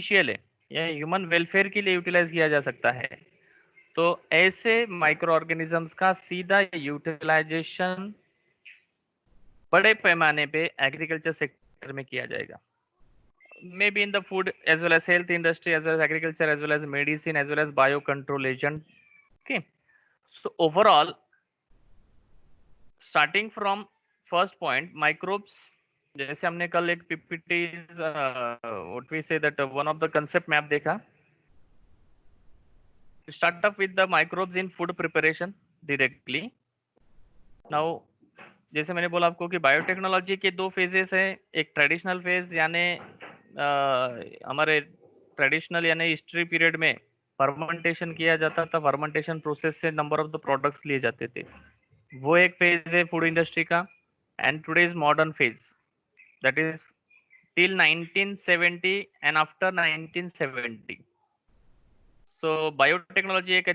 Beneficial है या human welfare के लिए यूटिलाइज किया जा सकता है, तो ऐसे माइक्रो ऑर्गेनिजम्स का सीधा यूटिलाइजेशन बड़े पैमाने पे एग्रीकल्चर सेक्टर में किया जाएगा, may be in the food as well as health industry as well as agriculture as well as medicine as well as bio control agent. Okay, so overall starting from first point microbes, जैसे हमने कल एक PPT what we say that one of the concept map देखा, start up with the microbes in food preparation directly. Now जैसे मैंने बोला आपको कि बायोटेक्नोलॉजी के दो फेजेस है, एक ट्रेडिशनल फेज यानी हमारे ट्रेडिशनल यानी हिस्ट्री पीरियड में फर्मेंटेशन किया जाता था, फर्मेंटेशन प्रोसेस से नंबर ऑफ द प्रोडक्ट्स लिए जाते थे, वो एक फेज है फूड इंडस्ट्री का। And today's modern phase that is till 1970 and after 1970। So biotechnology एक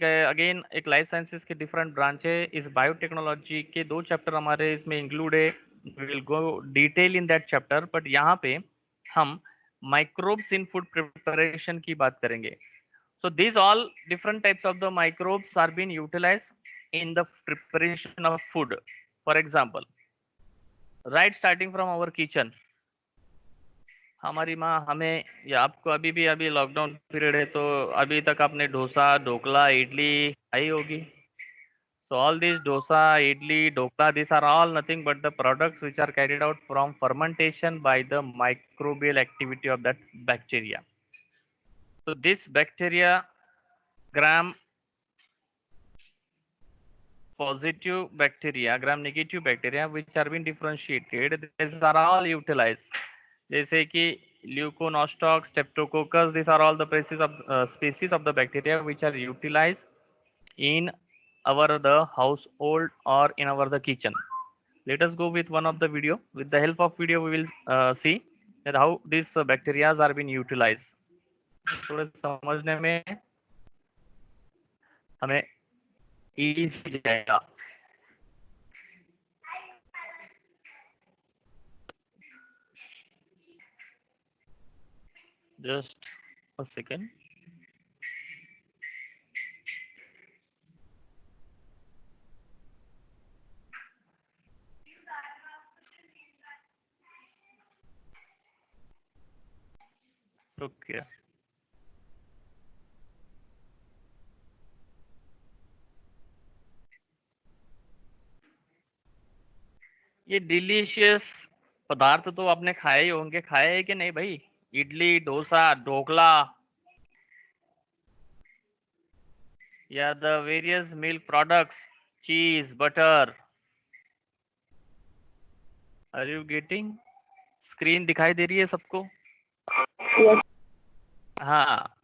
अगेन एक लाइफ साइंसेस के डिफरेंट ब्रांच है। इस बायोटेक्नोलॉजी के दो चैप्टर हमारे इसमें इंक्लूड है, we will go detail in that chapter, but यहाँ पे हम माइक्रोब्स इन फूड प्रिपरेशन की बात करेंगे। सो these all different types of the microbes are being utilized in the preparation of food. For example, right starting from our kitchen, हमारी माँ हमें या आपको अभी भी अभी लॉकडाउन पीरियड है तो अभी तक आपने डोसा ढोकला इडली खाई होगी। So all these dosa, idli, dokla, these are all nothing but the products which are carried out from fermentation by the microbial activity of that bacteria. So this bacteria, gram positive bacteria, gram negative bacteria, which are being differentiated, these are all utilized. जैसे कि Leuconostoc, Streptococcus, these are all the species of the bacteria which are utilized in our the household or in our the kitchen. Let us go with one of the video. With the help of video, we will see that how these bacteria are being utilized. थोड़ा समझने में हमें easy जाएगा। Just a second. Okay. ये delicious पदार्थ तो आपने खाए ही होंगे, खाए है कि नहीं भाई? इडली, डोसा, ढोकला या the various milk products, cheese, butter. Are you getting? Screen दिखाई दे रही है सबको? Yes. हाँ,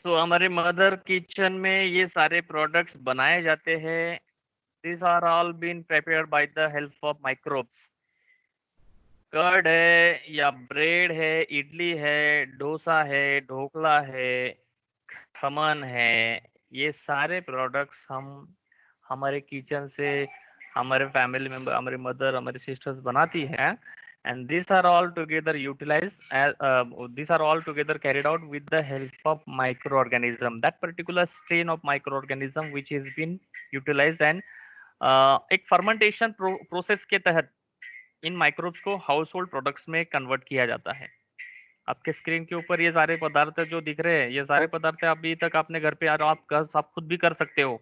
तो हमारे मदर किचन में ये सारे प्रोडक्ट्स बनाए जाते हैं। These are all been prepared by the help of microbes. Curd है या ब्रेड है, इडली है, डोसा है, ढोकला है, खमन है, ये सारे प्रोडक्ट्स हम हमारे किचन से हमारे फैमिली मेंबर, हमारे मदर, हमारे सिस्टर्स बनाती हैं। And these are all together utilized as these are all together carried out with the help of microorganism, that particular strain of microorganism which has been utilized and एक fermentation process के तहत इन microbes को house hold products में convert किया जाता है। आपके screen के ऊपर ये सारे पदार्थ जो दिख रहे हैं, ये सारे पदार्थ अभी तक आपने घर पे आप खुद भी कर सकते हो।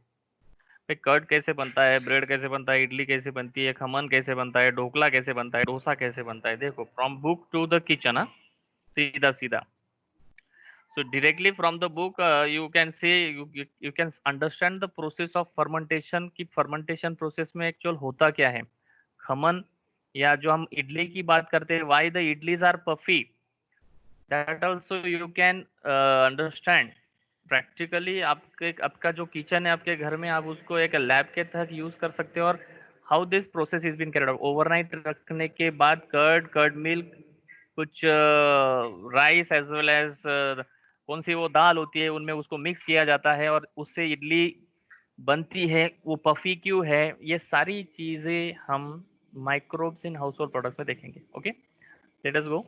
भाई कर्ड कैसे बनता है, ब्रेड कैसे बनता है, इडली कैसे बनती है, खमन कैसे बनता है, ढोकला कैसे बनता है, डोसा कैसे बनता है, देखो from book to the kitchen. सीधा सीधा। So directly from the book, you can say you can understand the process of fermentation कि fermentation process में actual होता क्या है। खमन या जो हम इडली की बात करते हैं, why the idlis are puffy, that also you can understand practically। आपका जो किचन है आपके घर में, आप उसको एक लैब के तहत यूज कर सकते हो। और how this process is been carried out, overnight रखने के बाद कर्ड मिल्क, कुछ राइस एज वेल एज कौन सी वो दाल होती है उनमें उसको मिक्स किया जाता है और उससे इडली बनती है। वो पफी क्यों है, ये सारी चीजें हम microbes in house hold products में देखेंगे। Okay, let us go.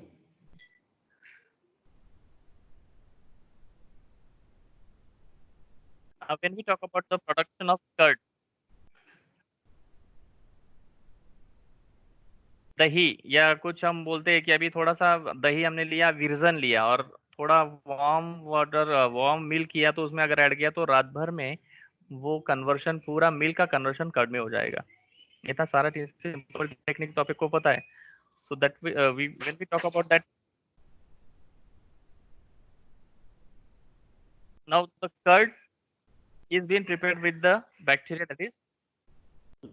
When we talk about the production of curd, दही या कुछ हम बोलते हैं कि अभी थोड़ा सा दही हमने लिया, विर्जन लिया और थोड़ा वार्म वाटर, वार्म मिल्क किया, तो उसमें अगर ऐड किया तो रात भर में वो कन्वर्शन, पूरा मिल्क का कन्वर्शन कर्ड में हो जाएगा। इतना सारा सिंपल टेक्निक टॉपिक को पता है। So that we when we talk about that, now the curd is been prepared with the bacteria that is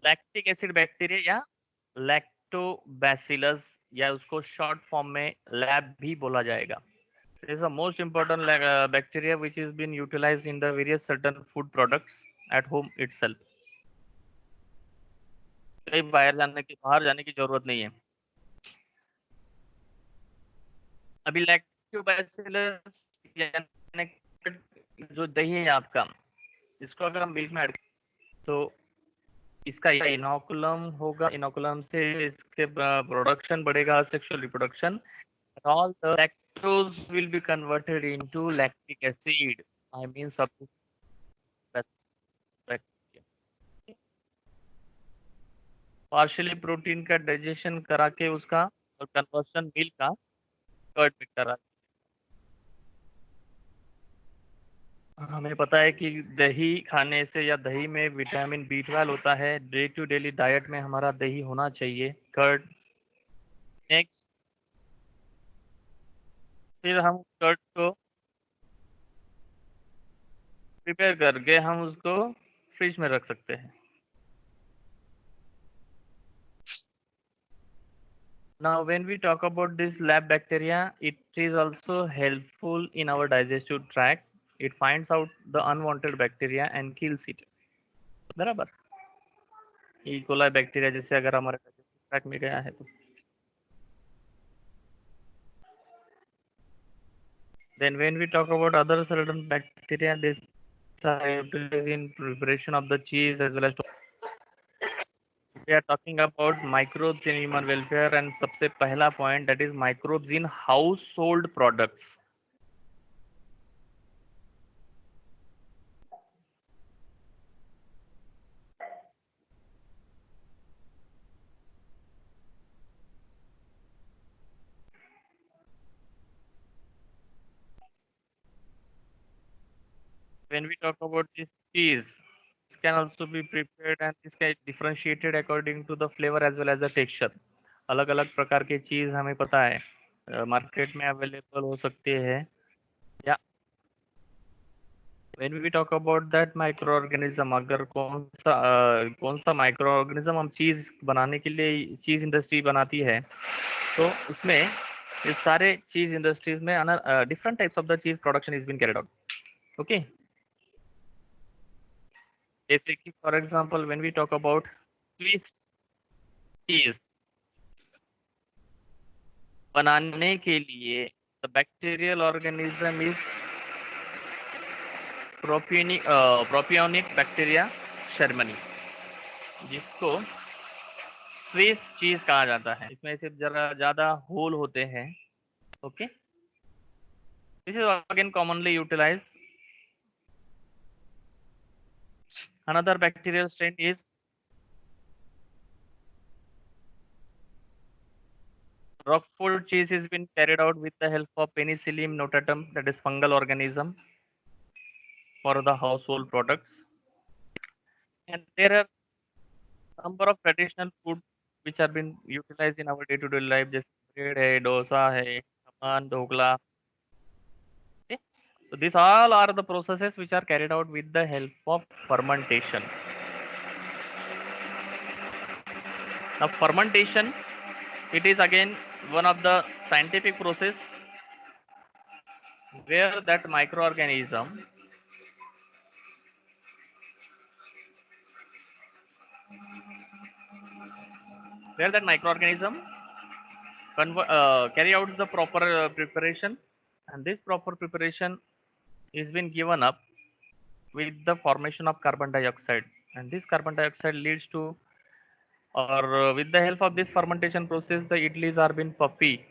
lactic acid bacteria या लैक्टोबैसिलस, या उसको शॉर्ट फॉर्म में लैब भी बोला जाएगा। It is the most important bacteria which is been utilized in the various certain food products at home itself. कहीं बाहर जाने की जरूरत नहीं है। अभी लैक्टोबैसिलस यानी जो दही है आपका, इसको अगर हम मिल्क में ऐड तो इसका इनोकुलम होगा, इनोकुलम से इसके प्रोडक्शन बढ़ेगा, sexual reproduction, all the lactose will be converted into lactic acid, I mean partially protein का डाइजेशन करा के उसका और कन्वर्शन मिल्क का कर्ड में करा। हमें पता है कि दही खाने से या दही में विटामिन B12 होता है। डे टू डेली डाइट में हमारा दही होना चाहिए, कर्ड। नेक्स्ट, फिर हम कर्ड को प्रिपेयर करके हम उसको फ्रिज में रख सकते हैं। Now, when we talk about this lab bacteria, it is also helpful in our digestive tract. It finds out the unwanted bacteria and kills it. बराबर। ई कोलाई बैक्टीरिया जैसे अगर हमारे digestive tract में गया है तो। Then when we talk about other certain bacteria, this are utilized in preparation of the cheese as well as we are talking about microbes in human welfare, and सबसे पहला point that is microbes in household products. When we talk about this cheese, this can also be prepared and this can differentiated according to the flavor as well as the texture. अलग अलग प्रकार के चीज हमें पता है market में available हो सकते हैं। या when we talk about that microorganism, अगर कौन सा माइक्रो ऑर्गेनिज्म हम चीज बनाने के लिए चीज इंडस्ट्री बनाती है, तो उसमें इस सारे चीज इंडस्ट्रीज में different types of the cheese production is been carried out. Okay, जैसे कि for example when we talk about Swiss cheese बनाने के लिए the bacterial organism is propionic bacteria shermanii, जिसको स्विस चीज कहा जाता है। इसमें सिर्फ जरा ज्यादा होल होते हैं। Okay, this is again commonly utilise. Another bacterial strain is Roquefort cheese has been carried out with the help of Penicillium notatum, that is fungal organism, for the household products. And there are number of traditional food which are been utilized in our day-to-day life, जैसे bread है, डोसा है, khaman, dhokla. Okay? So these all are the processes which are carried out with the help of fermentation. Now fermentation, it is again one of the scientific process where that microorganism carry out the proper preparation, and this proper preparation is been given up with the formation of carbon dioxide, and this carbon dioxide leads to, or with the help of this fermentation process, the idlis are been puffy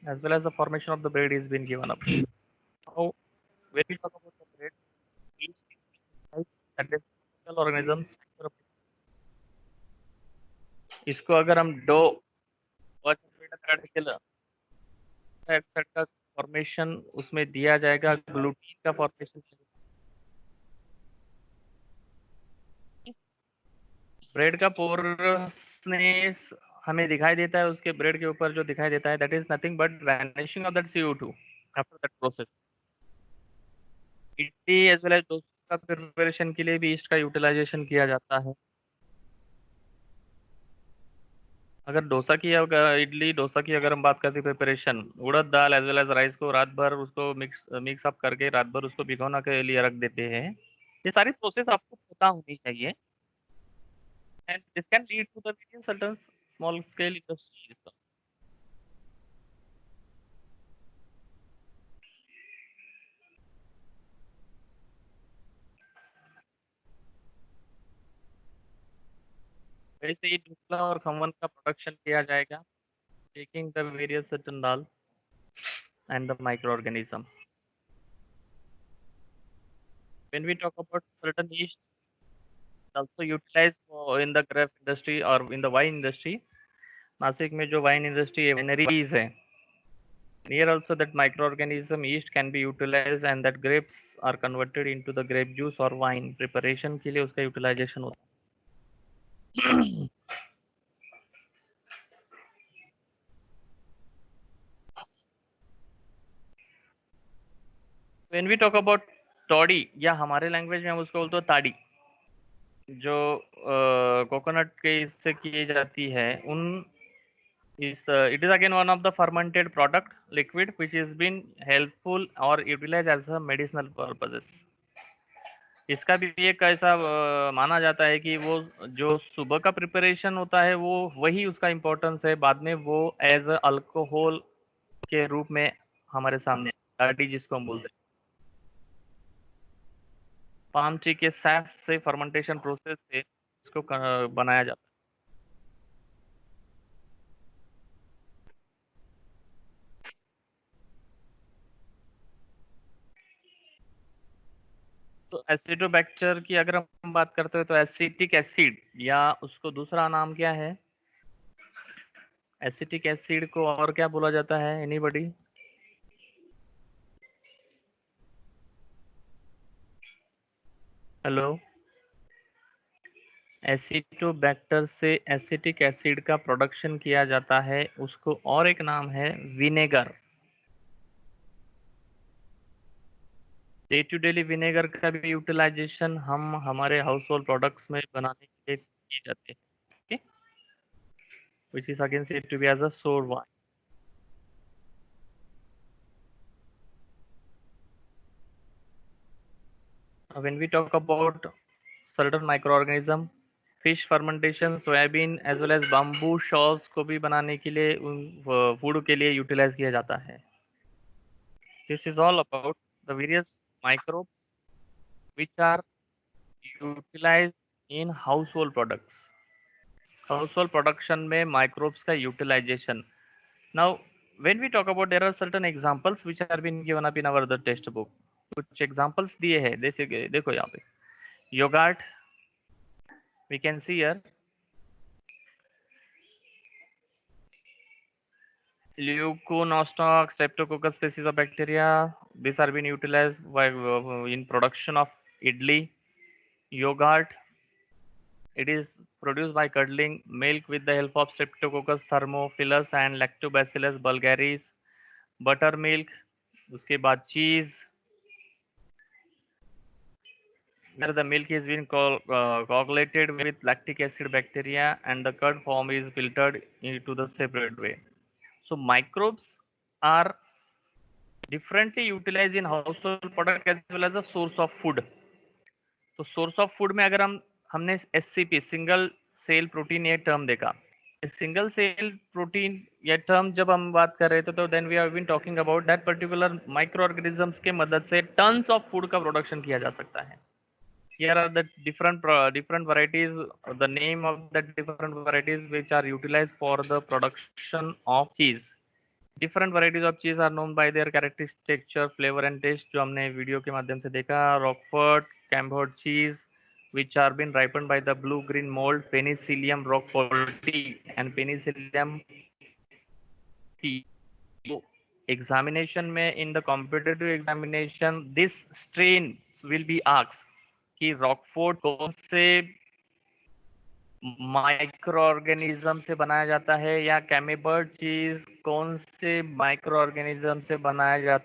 as well as the formation of the bread is been given up. Now when we talk about the bread, yeast is that is organisms. इसको अगर हम dough तैयार केलं dioxide का formation उसमें दिया जाएगा, gluten का फॉर्मेशन। ब्रेड का पोरसनेस हमें दिखाई देता है, उसके ब्रेड के ऊपर जो दिखाई देता है that is nothing but vanishing of that CO2 after that process. Idli as well as dosa का प्रिपरेशन के लिए भी ईस्ट का यूटिलाइजेशन किया जाता है। अगर डोसा की इडली डोसा की अगर हम बात करते हैं प्रिपरेशन, उड़द दाल एज वेल एज राइस को रात भर उसको मिक्स अप करके रात भर उसको भिगोना के लिए रख देते हैं। ये सारी प्रोसेस आपको पता होनी चाहिए, and this can lead to the various certain small scale industries. वैसे ही ढोकला और खमन का प्रोडक्शन किया जाएगा, taking the various certain dal and the microorganism. When we talk about certain yeast, also utilized in the grape industry or in the wine industry. Nashik में जो wine industry है, wineries है, here also that microorganism yeast can be utilized and that grapes are converted into the grape juice or wine preparation के लिए उसका utilization होता है। When we talk about toddy या हमारे लैंग्वेज में हम उसको बोलते हैं ताड़ी, जो कोकोनट के इससे की जाती है, उन is it is again one of the fermented product liquid which has been helpful or utilized as a medicinal purposes। इसका भी एक ऐसा माना जाता है कि वो जो सुबह का प्रिपरेशन होता है वो वही उसका इम्पोर्टेंस है, बाद में वो एज अल्कोहल के रूप में हमारे सामने टाटी जिसको हम बोलते हैं। पाम ट्री के सैफ से फर्मेंटेशन प्रोसेस से इसको बनाया जाता है। तो एसिडोबैक्टर की अगर हम बात करते हो तो एसिटिक एसिड या उसको दूसरा नाम क्या है, एसिटिक एसिड को और क्या बोला जाता है, एनीबॉडी? हेलो। एसिटोबैक्टर से एसिटिक एसिड का प्रोडक्शन किया जाता है, उसको और एक नाम है vinegar. Day to daily vinegar का भी यूटिलाइजेशन हम हमारे हाउस होल्ड प्रोडक्ट्स में बनाने के लिए की जाती है, which is again said to be as a sour wine. When we talk about certain microorganism, fish fermentation, soybean as well as bamboo shoots को भी बनाने के लिए फूड के लिए यूटिलाइज किया जाता है। This is all about the various microbes which are utilized in household products। household production में microbes का utilization। Now when we talk about, there are certain examples which are been given up in our the text book। कुछ examples दिए हैं, जैसे देखो यहाँ पे yogurt we can see here, Leuconostoc, Streptococcus species of bacteria, these are being utilized by, in production of idli. Yogurt, it is produced by curdling milk with the help of Streptococcus thermophilus and Lactobacillus bulgaris। Buttermilk, उसके बाद cheese, where the milk is being coagulated with lactic acid bacteria and the curd form is filtered into the separate way। So microbes are differently utilized in household product as well as a source of food। तो source of food में अगर हमने SCP single cell protein ये term देखा, single cell protein या term जब हम बात कर रहे थे तो then we have been talking about that particular microorganisms के मदद से टन्स ऑफ फूड का प्रोडक्शन किया जा सकता है। Here are the different varieties, the name of the different varieties which are utilized for the production of cheese। different varieties of cheese are known by their characteristic texture, flavor and taste, जो हमने video के माध्यम से देखा। Rockfort, cambered चीज, which are been ripened by the blue green mold, Penicillium roqueforti and Penicillium tea. Examination में in the competitive examination this strain will be asked कि रॉकफोर्ट कौन से माइक्रो ऑर्गेनिज्म से बनाया जाता है या कैमेबर्ड चीज कौन से माइक्रो ऑर्गेनिज्म से बनाया जाता